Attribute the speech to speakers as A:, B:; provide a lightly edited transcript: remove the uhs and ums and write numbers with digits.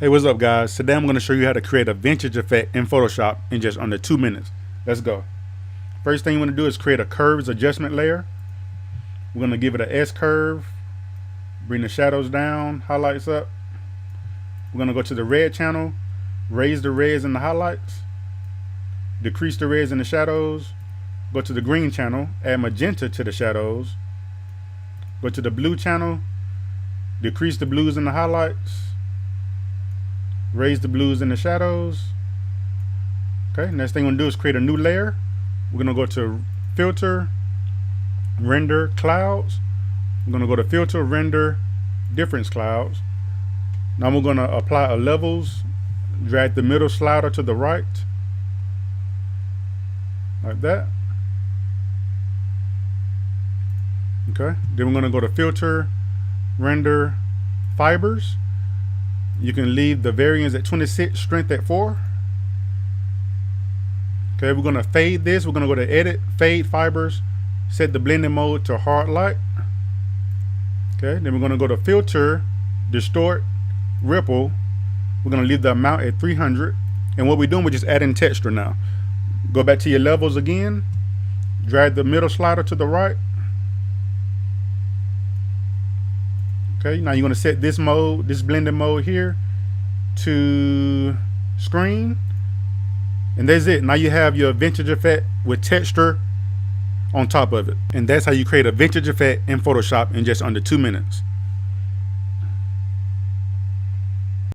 A: Hey, what's up guys? Today I'm going to show you how to create a vintage effect in Photoshop in just under 2 minutes. Let's go. First thing you want to do is create a curves adjustment layer. We're going to give it an S curve, bring the shadows down, highlights up. We're going to go to the red channel, raise the reds and the highlights, decrease the reds and the shadows, go to the green channel, add magenta to the shadows, go to the blue channel, decrease the blues and the highlights, raise the blues in the shadows. Okay, next thing we're gonna do is create a new layer. We're gonna go to filter, render clouds. We're gonna go to filter, render difference clouds. Now we're gonna apply a levels, drag the middle slider to the right, like that. Okay, then we're gonna go to filter, render fibers. You can leave the variance at 26, strength at 4. Okay, we're going to fade this. We're going to go to edit, fade fibers, set the blending mode to hard light. Okay, then we're going to go to filter, distort, ripple. We're going to leave the amount at 300. And what we're doing, we're just adding texture now. Go back to your levels again, drag the middle slider to the right. Okay, now you're going to set this mode, this blending mode here to screen. And that's it. Now you have your vintage effect with texture on top of it. And that's how you create a vintage effect in Photoshop in just under 2 minutes.